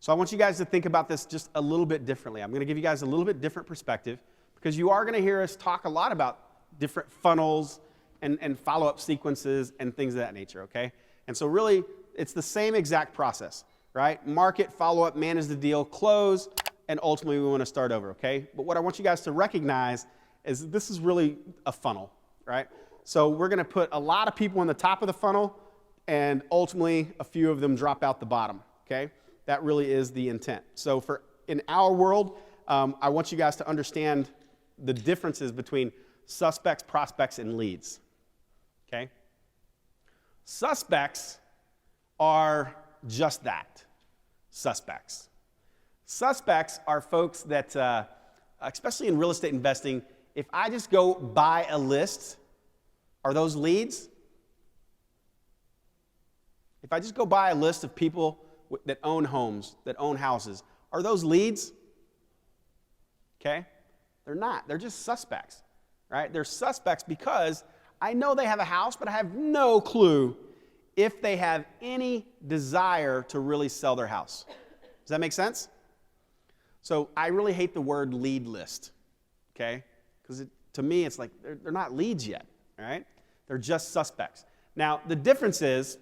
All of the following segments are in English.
So I want you guys to think about this just a little bit differently. I'm going to give you guys a little bit different perspective because you are going to hear us talk a lot about different funnels and follow-up sequences and things of that nature, okay? And so really, it's the same exact process, right? Market, follow-up, manage the deal, close, and ultimately we want to start over, okay? But what I want you guys to recognize is this is really a funnel, right? So we're going to put a lot of people on the top of the funnel, and ultimately a few of them drop out the bottom, okay? That really is the intent. So in our world, I want you guys to understand the differences between suspects, prospects, and leads, okay? Suspects are just that, suspects. Suspects are folks that, especially in real estate investing, if I just go buy a list, are those leads? If I just go buy a list of people that own homes, that own houses, are those leads? Okay? They're not. They're just suspects, right? They're suspects because I know they have a house, but I have no clue if they have any desire to really sell their house. Does that make sense? So I really hate the word lead list, okay? Because to me, it's like they're not leads yet, all right? They're just suspects. Now, the difference is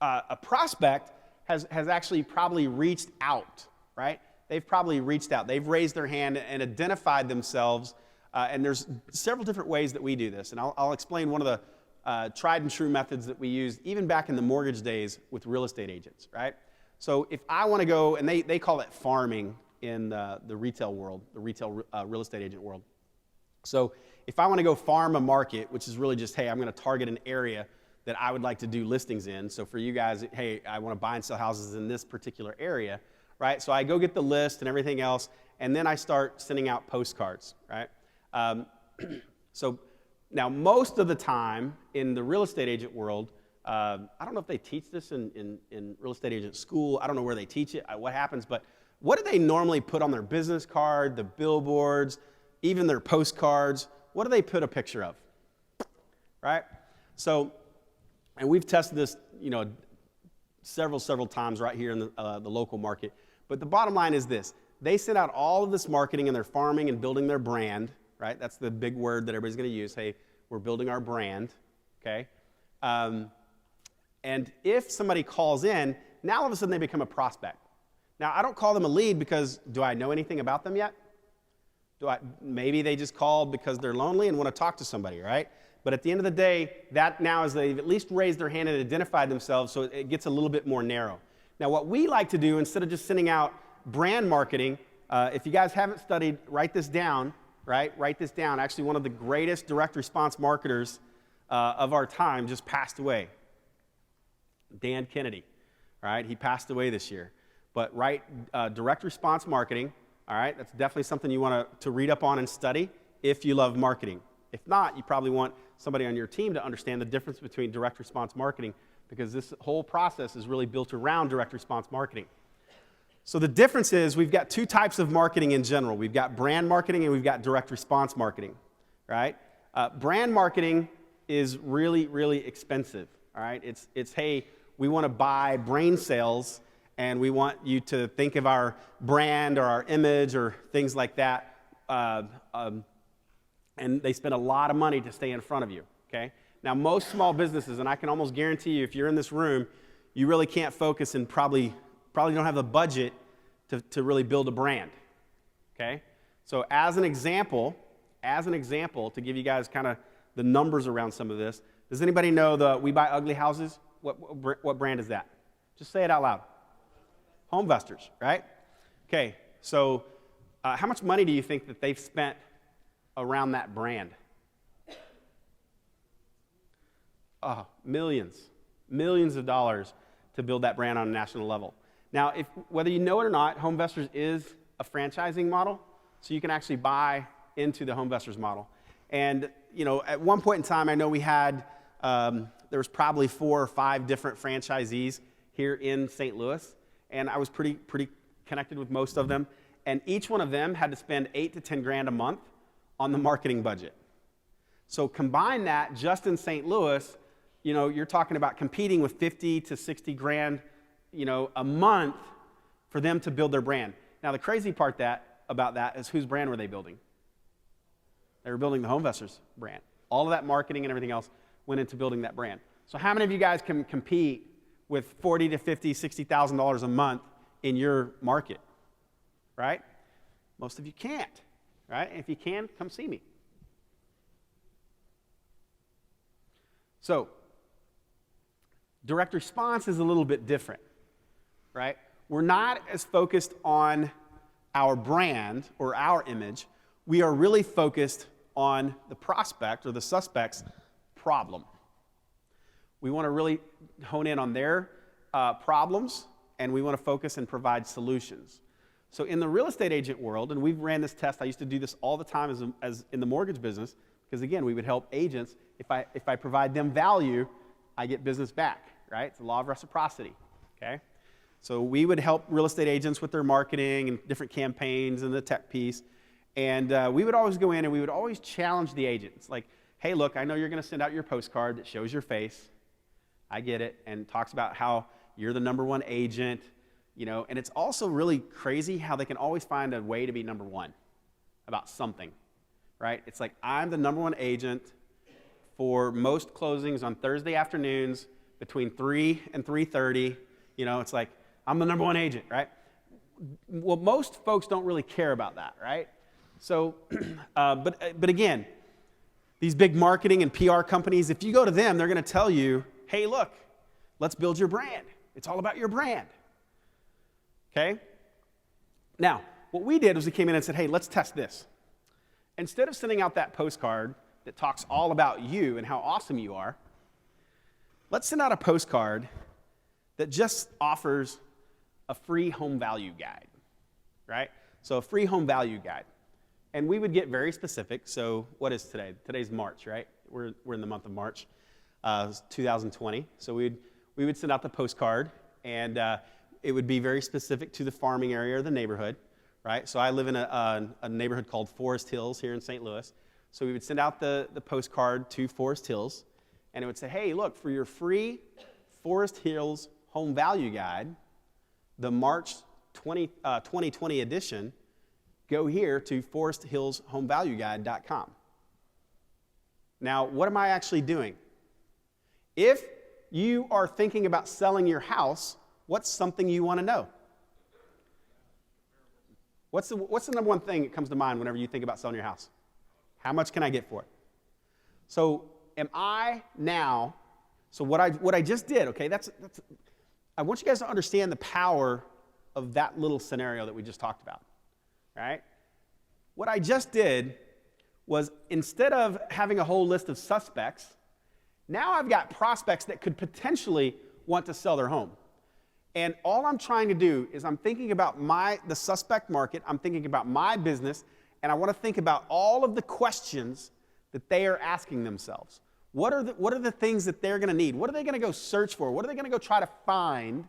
a prospect has actually probably reached out, right? They've probably reached out. They've raised their hand and identified themselves, and there's several different ways that we do this. And I'll explain one of the tried and true methods that we used even back in the mortgage days with real estate agents, right? So if I want to go, and they call it farming in the retail world, the retail real estate agent world. So if I want to go farm a market, which is really just, hey, I'm going to target an area that I would like to do listings in. So for you guys, hey, I want to buy and sell houses in this particular area, right? So I go get the list and everything else, and then I start sending out postcards, right? So now most of the time in the real estate agent world, I don't know if they teach this in real estate agent school. I don't know where they teach it, what happens, but what do they normally put on their business card, the billboards, even their postcards? What do they put a picture of, right? So, and we've tested this, several times right here in the local market. But the bottom line is this. They send out all of this marketing and they're farming and building their brand, right? That's the big word that everybody's going to use. Hey, we're building our brand, okay? And if somebody calls in, now all of a sudden they become a prospect. Now, I don't call them a lead because do I know anything about them yet? Maybe they just called because they're lonely and want to talk to somebody, right? But at the end of the day, that now is they've at least raised their hand and identified themselves, so it gets a little bit more narrow. Now, what we like to do, instead of just sending out brand marketing, if you guys haven't studied, write this down, right? Write this down. Actually, one of the greatest direct response marketers of our time just passed away. Dan Kennedy, right? He passed away this year. But write direct response marketing, all right? That's definitely something you want to read up on and study if you love marketing. If not, you probably want somebody on your team to understand the difference between direct response marketing because this whole process is really built around direct response marketing. So the difference is we've got two types of marketing in general. We've got brand marketing and we've got direct response marketing, right? Brand marketing is really, really expensive, all right? It's hey, we want to buy brain cells and we want you to think of our brand or our image or things like that. And they spend a lot of money to stay in front of you, okay? Now, most small businesses, and I can almost guarantee you if you're in this room, you really can't focus and probably don't have the budget to really build a brand, okay? So as an example, to give you guys kind of the numbers around some of this, does anybody know the We Buy Ugly Houses? What brand is that? Just say it out loud. Homevestors, right? Okay, so how much money do you think that they've spent around that brand? Millions of dollars to build that brand on a national level. Now, whether you know it or not, Homevestors is a franchising model, so you can actually buy into the Homevestors model. And at one point in time, I know we had there was probably 4 or 5 different franchisees here in St. Louis, and I was pretty connected with most of them. And each one of them had to spend $8 to $10 grand a month on the marketing budget. So combine that just in St. Louis, you're talking about competing with 50 to 60 grand, a month for them to build their brand. Now, the crazy part about that is whose brand were they building? They were building the HomeVestors brand. All of that marketing and everything else went into building that brand. So how many of you guys can compete with $40,000 to $50,000, $60,000 a month in your market, right? Most of you can't, right? And if you can, come see me. So direct response is a little bit different, right? We're not as focused on our brand or our image. We are really focused on the prospect or the suspect's problem. We want to really hone in on their problems, and we want to focus and provide solutions. So in the real estate agent world, and we've ran this test, I used to do this all the time as in the mortgage business, because again, we would help agents. If I provide them value, I get business back, right? It's the law of reciprocity, okay? So we would help real estate agents with their marketing and different campaigns and the tech piece. And we would always go in and we would always challenge the agents. Like, hey, look, I know you're going to send out your postcard that shows your face. I get it. And talks about how you're the number one agent, you know. And it's also really crazy how they can always find a way to be number one about something, right? It's like, I'm the number one agent for most closings on Thursday afternoons between 3 and 3:30. You know, it's like, I'm the number one agent, right? Well, most folks don't really care about that, right? So, but again, these big marketing and PR companies, if you go to them, they're going to tell you, hey, look, let's build your brand. It's all about your brand, okay? Now, what we did was we came in and said, hey, let's test this. Instead of sending out that postcard that talks all about you and how awesome you are, let's send out a postcard that just offers a free home value guide, right? So a free home value guide. And we would get very specific. So what is today? Today's March, right? We're in the month of March, 2020. So we would send out the postcard, and it would be very specific to the farming area or the neighborhood, right? So I live in a neighborhood called Forest Hills here in St. Louis. So we would send out the postcard to Forest Hills, and it would say, hey, look, for your free Forest Hills home value guide, the March 2020 edition, go here to foresthillshomevalueguide.com. Now, what am I actually doing? If you are thinking about selling your house, what's something you want to know? What's the number one thing that comes to mind whenever you think about selling your house? How much can I get for it? So am I now, so what I just did, okay, I want you guys to understand the power of that little scenario that we just talked about, right? What I just did was, instead of having a whole list of suspects, now I've got prospects that could potentially want to sell their home. And all I'm trying to do is I'm thinking about the suspect market, I'm thinking about my business, and I want to think about all of the questions that they are asking themselves. What are the things that they're going to need? What are they going to go search for? What are they going to go try to find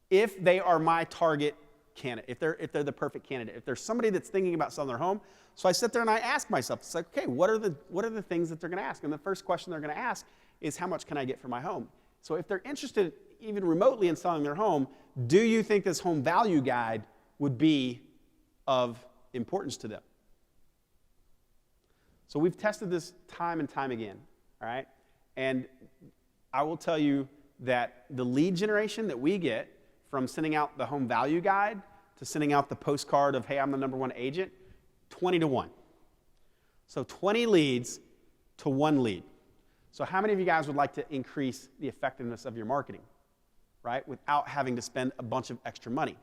if they are my target candidate, if they're the perfect candidate, if there's somebody that's thinking about selling their home? So I sit there and I ask myself, it's like, okay, what are the things that they're going to ask? And the first question they're going to ask is, how much can I get for my home? So if they're interested even remotely in selling their home, do you think this home value guide would be of importance to them? So we've tested this time and time again, all right? And I will tell you that the lead generation that we get from sending out the home value guide to sending out the postcard of, hey, I'm the number one agent, 20 to 1. So 20 leads to 1 lead. So how many of you guys would like to increase the effectiveness of your marketing, right, without having to spend a bunch of extra money?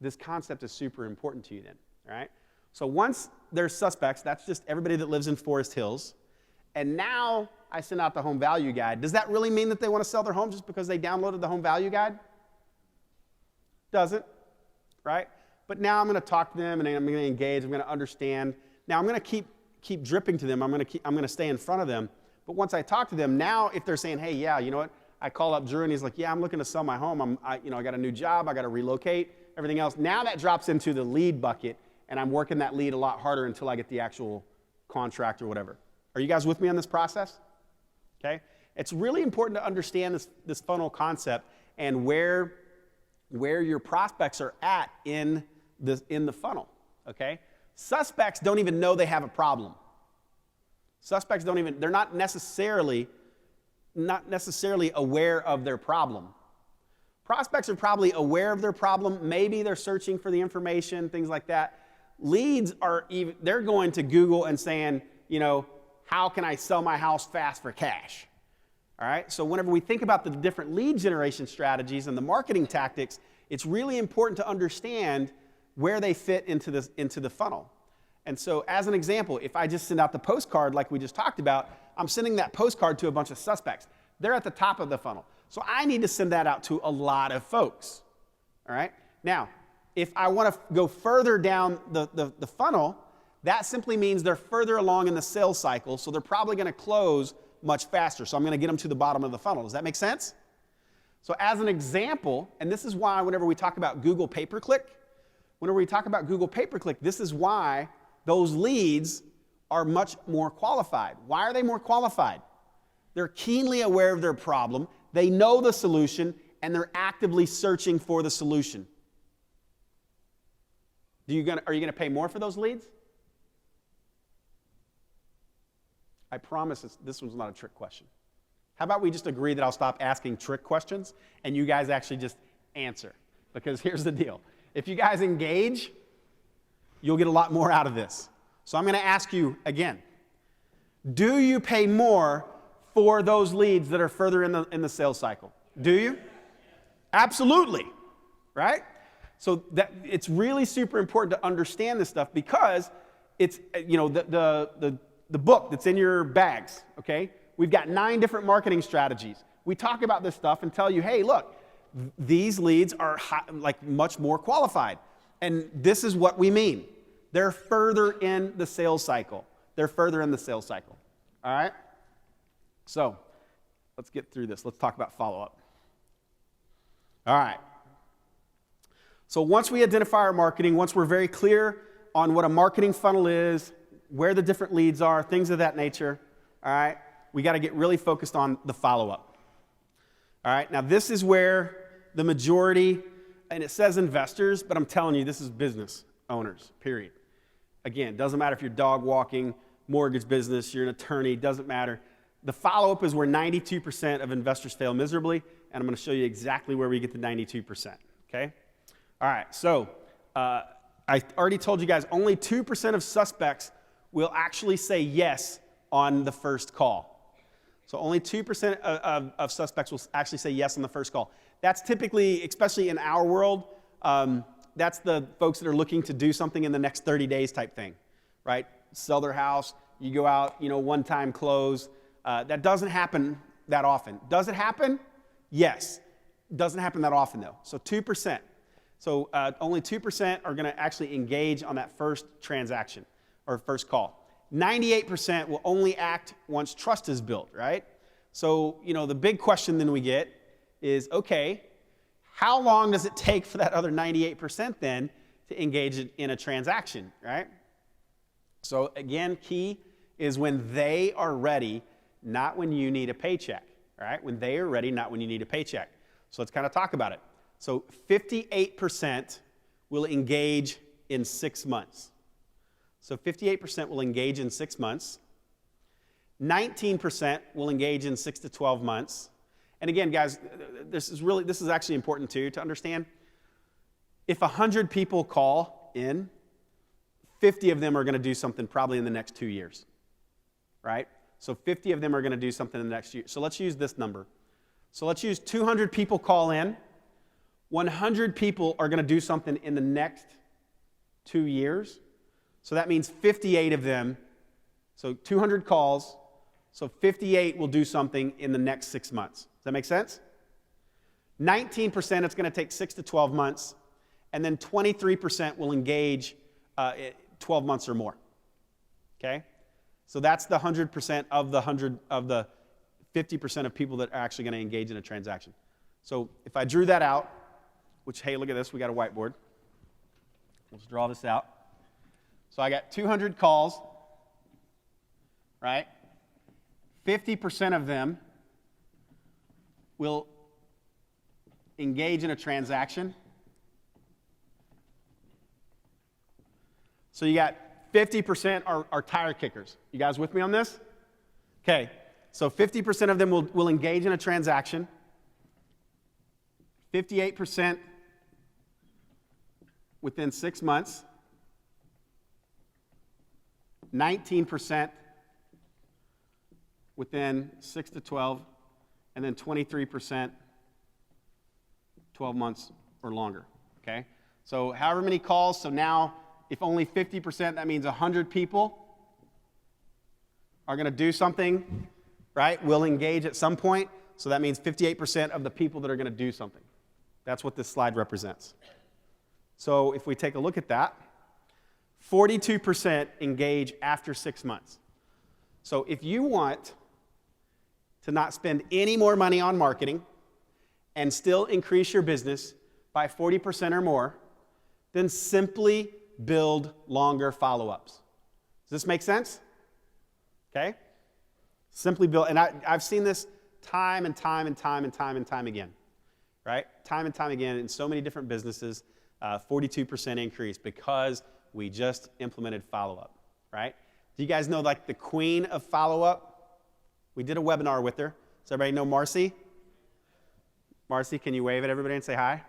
This concept is super important to you then, all right? So once there's suspects, that's just everybody that lives in Forest Hills, and now I send out the home value guide. Does that really mean that they want to sell their home just because they downloaded the home value guide? Doesn't, right? But now I'm going to talk to them, and I'm going to engage. I'm going to understand. Now I'm going to keep dripping to them. I'm going to stay in front of them. But once I talk to them, now if they're saying, hey, yeah, you know what? I call up Drew, and he's like, yeah, I'm looking to sell my home. I got a new job. I got to relocate. Everything else. Now that drops into the lead bucket, and I'm working that lead a lot harder until I get the actual contract or whatever. Are you guys with me on this process? Okay. It's really important to understand this funnel concept and where where your prospects are at in the funnel, okay? Suspects don't even know they have a problem. Suspects they're not necessarily aware of their problem. Prospects are probably aware of their problem. Maybe they're searching for the information, things like that. Leads they're going to Google and saying, how can I sell my house fast for cash? All right, so whenever we think about the different lead generation strategies and the marketing tactics, it's really important to understand where they fit into the funnel. And so as an example, if I just send out the postcard like we just talked about, I'm sending that postcard to a bunch of suspects. They're at the top of the funnel. So I need to send that out to a lot of folks. All right, now, if I want to go further down the funnel, that simply means they're further along in the sales cycle, so they're probably going to close much faster. So I'm going to get them to the bottom of the funnel. Does that make sense? So as an example, and this is why whenever we talk about Google pay-per-click, this is why those leads are much more qualified. Why are they more qualified? They're keenly aware of their problem, they know the solution, and they're actively searching for the solution. Are you going to pay more for those leads? I promise this one's not a trick question. How about we just agree that I'll stop asking trick questions and you guys actually just answer? Because here's the deal. If you guys engage, you'll get a lot more out of this. So I'm going to ask you again. Do you pay more for those leads that are further in the sales cycle? Do you? Absolutely. Right? So it's really super important to understand this stuff because it's, the book that's in your bags, okay? We've got 9 different marketing strategies. We talk about this stuff and tell you, hey, look, these leads are much more qualified. And this is what we mean. They're further in the sales cycle. All right? So let's get through this. Let's talk about follow-up. All right. So once we identify our marketing, once we're very clear on what a marketing funnel is, where the different leads are, things of that nature, all right, we got to get really focused on the follow-up. All right, now this is where the majority, and it says investors, but I'm telling you, this is business owners, period. Again, doesn't matter if you're dog walking, mortgage business, you're an attorney, doesn't matter. The follow-up is where 92% of investors fail miserably, and I'm going to show you exactly where we get the 92%, okay? All right, so I already told you guys only 2% of suspects will actually say yes on the first call. So only 2% of suspects will actually say yes on the first call. That's typically, especially in our world, that's the folks that are looking to do something in the next 30 days type thing, right? Sell their house, you go out, one-time close. That doesn't happen that often. Does it happen? Yes. Doesn't happen that often though. So 2%. So only 2% are going to actually engage on that first transaction or first call. 98% will only act once trust is built, right? So, the big question then we get is, okay, how long does it take for that other 98% then to engage in a transaction, right? So again, key is when they are ready, not when you need a paycheck, right? When they are ready, not when you need a paycheck. So let's kind of talk about it. So 58% will engage in 6 months. So 58% will engage in 6 months. 19% will engage in 6 to 12 months. And again, guys, this is actually important too to understand. If 100 people call in, 50 of them are going to do something probably in the next 2 years, right? So 50 of them are going to do something in the next year. So let's use this number. So let's use 200 people call in. 100 people are going to do something in the next 2 years. So that means 58 of them. So 200 calls. So 58 will do something in the next 6 months. Does that make sense? 19% it's going to take 6 to 12 months. And then 23% will engage 12 months or more. Okay? So that's the 100% of the 50% of people that are actually going to engage in a transaction. So if I drew that out, which, hey, look at this, we got a whiteboard. Let's draw this out. So I got 200 calls, right? 50% of them will engage in a transaction. So you got 50% are tire kickers. You guys with me on this? Okay, so 50% of them will engage in a transaction. 58% within 6 months. 19% within 6 to 12, and then 23% 12 months or longer, okay? So however many calls, so now if only 50%, that means 100 people are going to do something, right? Will engage at some point, so that means 58% of the people that are going to do something. That's what this slide represents. So if we take a look at that, 42% engage after 6 months. So if you want to not spend any more money on marketing and still increase your business by 40% or more, then simply build longer follow-ups. Does this make sense? Okay? Simply build, and I've seen this time and time again, right? Time and time again in so many different businesses, 42% increase because we just implemented follow-up, right? Do you guys know like the queen of follow-up? We did a webinar with her. Does everybody know Marcy? Marcy, can you wave at everybody and say hi?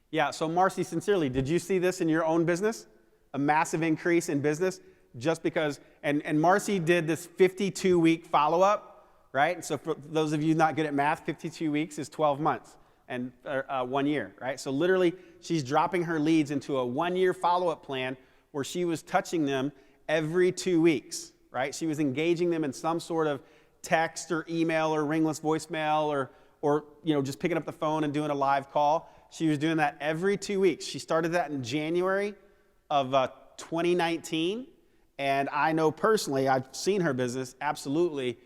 Yeah, so Marcy, sincerely, did you see this in your own business? A massive increase in business just because, and Marcy did this 52-week follow-up, right? And so for those of you not good at math, 52 weeks is 12 months and 1 year, right? So literally, she's dropping her leads into a 1-year follow-up plan where she was touching them every 2 weeks, right? She was engaging them in some sort of text or email or ringless voicemail or just picking up the phone and doing a live call. She was doing that every 2 weeks. She started that in January of 2019, and I know personally, I've seen her business absolutely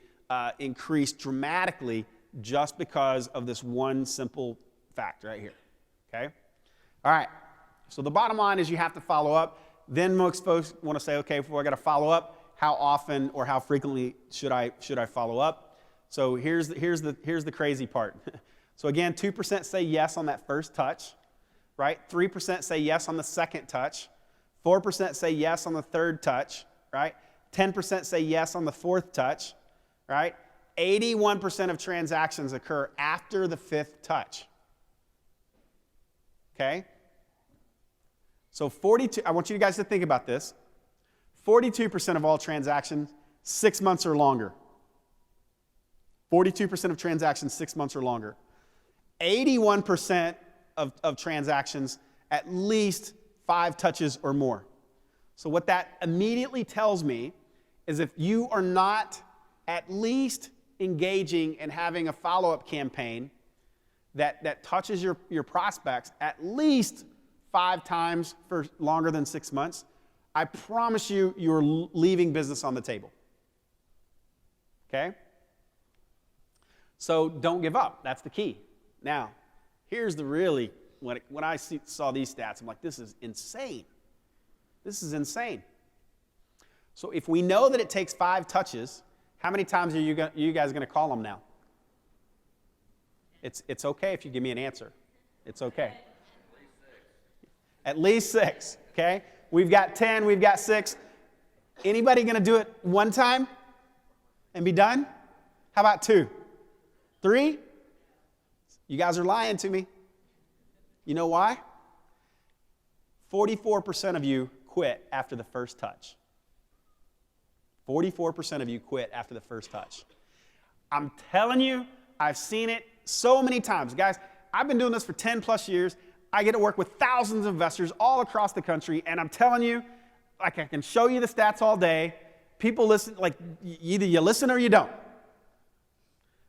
increase dramatically just because of this one simple fact right here, okay? All right, so the bottom line is you have to follow up. Then most folks want to say, okay, before I got to follow up, how often or how frequently should I follow up? So here's the crazy part. So again, 2% say yes on that first touch, right? 3% say yes on the second touch. 4% say yes on the third touch, right? 10% say yes on the fourth touch, right? 81% of transactions occur after the fifth touch. Okay? So 42, I want you guys to think about this. 42% of all transactions, 6 months or longer. 42% of transactions, 6 months or longer. 81% of transactions, at least 5 touches or more. So what that immediately tells me is if you are not at least engaging and having a follow-up campaign that touches your prospects at least 5 times for longer than 6 months, I promise you, you're leaving business on the table. Okay? So don't give up. That's the key. Now, here's the really, when I saw these stats, I'm like, this is insane. This is insane. So if we know that it takes 5 touches, how many times are you guys going to call them now? It's okay if you give me an answer. It's okay. At least 6, okay? We've got 10, we've got 6. Anybody going to do it 1 time and be done? How about 2? 3? You guys are lying to me. You know why? 44% of you quit after the first touch. 44% of you quit after the first touch. I'm telling you, I've seen it so many times. Guys, I've been doing this for 10 plus years. I get to work with thousands of investors all across the country, and I'm telling you, like I can show you the stats all day. People listen, like either you listen or you don't.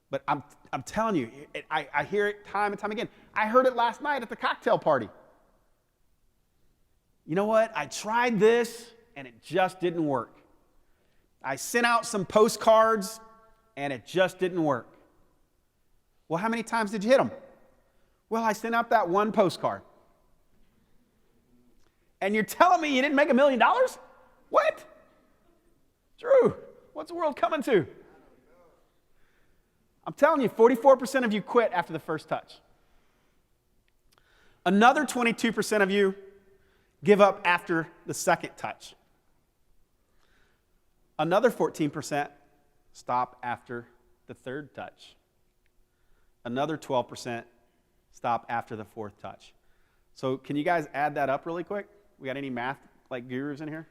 But I'm telling you, I hear it time and time again. I heard it last night at the cocktail party. You know what? I tried this, and it just didn't work. I sent out some postcards, and it just didn't work. Well, how many times did you hit them? Well, I sent out that 1 postcard. And you're telling me you didn't make $1 million? What? Drew, what's the world coming to? I'm telling you, 44% of you quit after the first touch. Another 22% of you give up after the second touch. Another 14% stop after the third touch. Another 12% stop after the fourth touch. So can you guys add that up really quick? We got any math like gurus in here?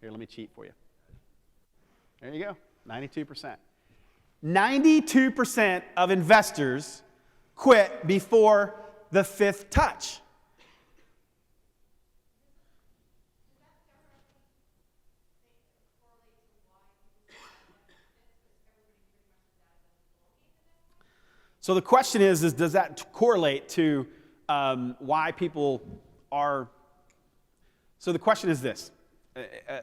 Here, let me cheat for you. There you go, 92%. 92% of investors quit before the fifth touch. So the question is does that correlate to why people are... So the question is this,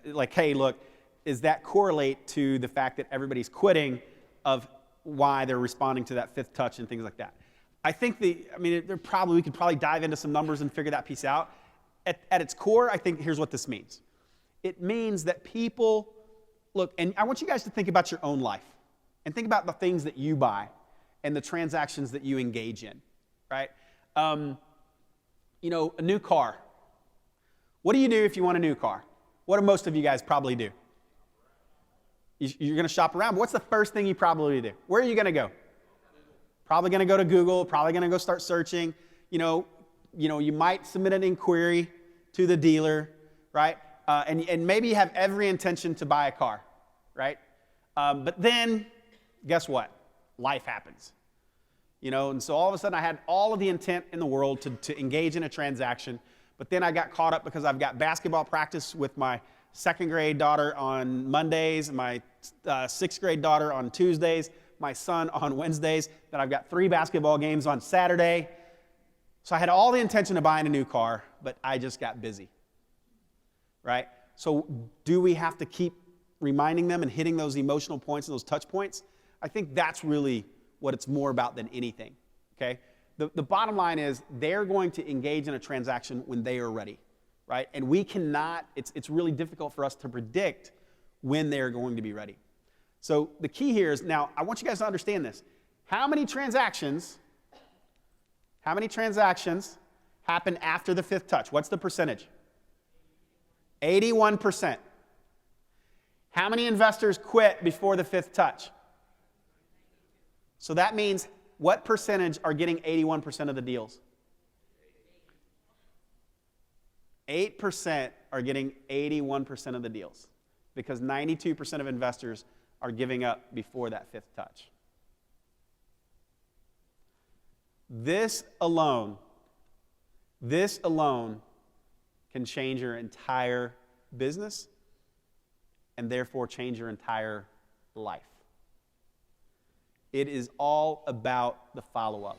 like, hey, look, does that correlate to the fact that everybody's quitting of why they're responding to that fifth touch and things like that? I think we could probably dive into some numbers and figure that piece out. At its core, I think here's what this means. It means that people, look, and I want you guys to think about your own life and think about the things that you buy and the transactions that you engage in, right? A new car. What do you do if you want a new car? What do most of you guys probably do? You're going to shop around, but what's the first thing you probably do? Where are you going to go? Probably going to go to Google, probably going to go start searching. You might submit an inquiry to the dealer, right? And maybe you have every intention to buy a car, right? But then, guess what? Life happens. And so all of a sudden I had all of the intent in the world to engage in a transaction, but then I got caught up because I've got basketball practice with my second grade daughter on Mondays, my sixth grade daughter on Tuesdays, my son on Wednesdays, then I've got 3 basketball games on Saturday. So I had all the intention of buying a new car, but I just got busy, right? So do we have to keep reminding them and hitting those emotional points and those touch points? I think that's really what it's more about than anything, okay? The bottom line is they're going to engage in a transaction when they are ready, right? And we cannot, it's really difficult for us to predict when they're going to be ready. So the key here is, now I want you guys to understand this. How many transactions happen after the fifth touch? What's the percentage? 81%. How many investors quit before the fifth touch? So that means what percentage are getting 81% of the deals? 8% are getting 81% of the deals because 92% of investors are giving up before that fifth touch. This alone can change your entire business and therefore change your entire life. It is all about the follow-up.